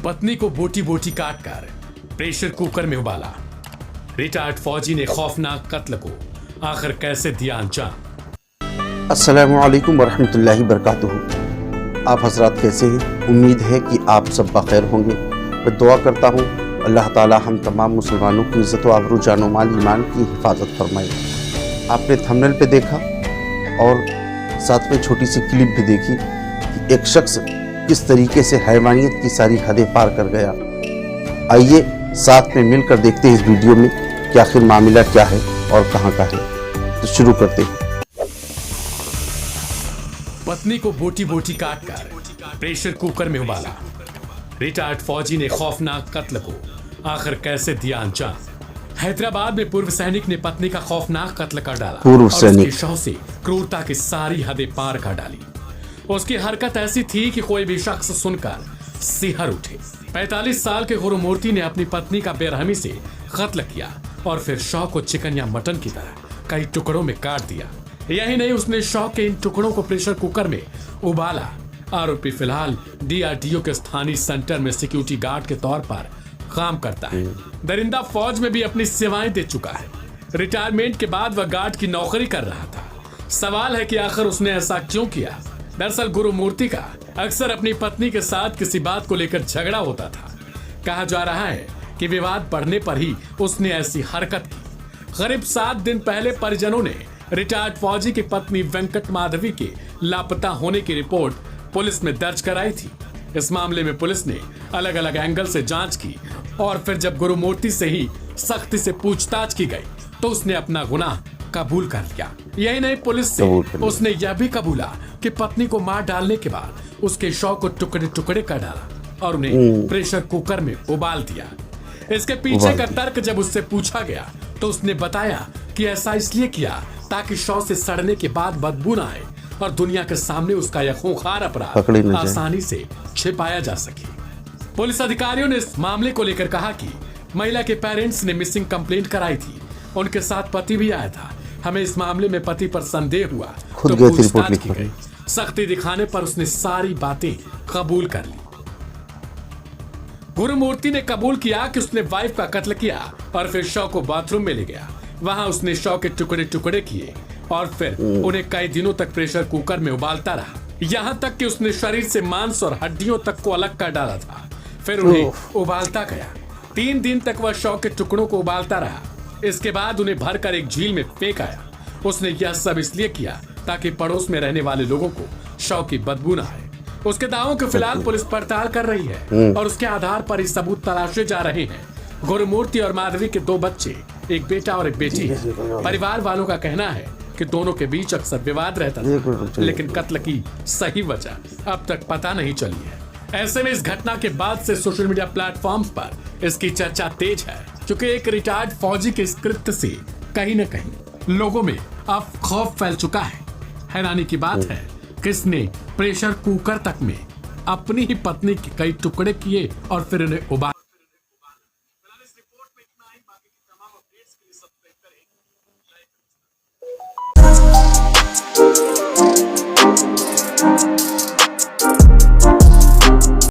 पत्नी को बोटी बोटी काट कर प्रेशर कुकर में उबाला। रिटायर्ड फौजी ने खौफनाक कत्ल को आखिर कैसे दिया अंजाम। अस्सलामु अलैकुम वरहमतुल्लाहि वबरकातुहू। आप हजरात कैसे हैं? उम्मीद है कि आप सब बखैर होंगे। मैं दुआ करता हूँ अल्लाह ताला हम तमाम मुसलमानों की इज़्ज़त व आबरू जानो माल ईमान की हिफाजत फरमाए। आपने थंबनेल पे देखा और साथ में छोटी सी क्लिप भी देखी कि एक शख्स किस तरीके से हैवानियत की सारी हदें पार कर गया। आइए साथ में मिलकर देखते हैं इस वीडियो में कि आखिर मामला क्या है और कहाँ का है। तो शुरू करते हैं। पत्नी को बोटी बोटी काट कर प्रेशर कुकर में उबाला। रिटायर्ड फौजी ने खौफनाक कत्ल को आखिर कैसे दिया अंजाम। हैदराबाद में पूर्व सैनिक ने पत्नी का खौफनाक कत्ल कर डाला पूर्व सैनिक शव से क्रूरता की सारी हदें पार कर डाली। उसकी हरकत ऐसी थी कि कोई भी शख्स सुनकर सिहर उठे। 45 साल के गुरुमूर्ति ने अपनी पत्नी का बेरहमी से कत्ल किया और फिर शव को चिकन या मटन की तरह कई टुकड़ों में काट दिया। यही नहीं, उसने शव के इन टुकड़ों को प्रेशर कुकर में उबाला। आरोपी फिलहाल डीआरडीओ के स्थानीय सेंटर में सिक्योरिटी गार्ड के तौर पर काम करता है। दरिंदा फौज में भी अपनी सेवाएं दे चुका है। रिटायरमेंट के बाद वह गार्ड की नौकरी कर रहा था। सवाल है कि आखिर उसने ऐसा क्यों किया। दरअसल गुरुमूर्ति का अक्सर अपनी पत्नी के साथ किसी बात को लेकर झगड़ा होता था। कहा जा रहा है कि विवाद बढ़ने पर ही उसने ऐसी हरकत की। करीब 7 दिन पहले परिजनों ने रिटायर्ड फौजी की पत्नी वेंकट माधवी के लापता होने की रिपोर्ट पुलिस में दर्ज कराई थी। इस मामले में पुलिस ने अलग अलग एंगल से जांच की और फिर जब गुरुमूर्ति से ही सख्ती से पूछताछ की गई तो उसने अपना गुनाह कबूल कर लिया। यही नहीं, पुलिस से उसने यह भी कबूला कि पत्नी को मार डालने के बाद उसके शव को टुकड़े टुकड़े कर डाला और उन्हें प्रेशर कुकर में उबाल दिया। इसके पीछे का तर्क जब उससे पूछा गया तो उसने बताया कि ऐसा इसलिए किया ताकि शव से सड़ने के बाद बदबू न आए और दुनिया के सामने उसका यह खूंखार अपराध आसानी से छिपाया जा सके। पुलिस अधिकारियों ने इस मामले को लेकर कहा कि महिला के पेरेंट्स ने मिसिंग कंप्लेंट कराई थी। उनके साथ पति भी आया था। हमें इस मामले में पति पर संदेह हुआ तो पूछताछ की गई। सख्ती दिखाने पर उसने सारी बातें कबूल कर ली। गुरुमूर्ति ने कबूल किया कि उसने वाइफ का कत्ल किया और फिर शव को बाथरूम में ले गया। वहां उसने शव के टुकड़े टुकड़े किए और फिर उन्हें कई दिनों तक प्रेशर कुकर में उबालता रहा। यहां तक कि उसने शरीर से मांस और हड्डियों तक को अलग कर डाला था। फिर उन्हें उबालता गया। 3 दिन तक वह शव के टुकड़ों को उबालता रहा। इसके बाद उन्हें भरकर एक झील में फेंक आया। उसने यह सब इसलिए किया ताकि पड़ोस में रहने वाले लोगों को शव की बदबू न आए। उसके दावों की फिलहाल पुलिस पड़ताल कर रही है और उसके आधार पर ही सबूत तलाशे जा रहे हैं। गुरुमूर्ति और माधवी के 2 बच्चे, एक बेटा और एक बेटी है। परिवार वालों का कहना है कि दोनों के बीच अक्सर विवाद रहता था, लेकिन कत्ल की सही वजह अब तक पता नहीं चली है। ऐसे में इस घटना के बाद से सोशल मीडिया प्लेटफॉर्म्स पर इसकी चर्चा तेज है, क्योंकि एक रिटायर्ड फौजी के इस कृत्य से कहीं न कहीं लोगों में अब खौफ फैल चुका है। हैरानी की बात है कि इसने प्रेशर कुकर तक में अपनी ही पत्नी के कई टुकड़े किए और फिर उन्हें उबाल।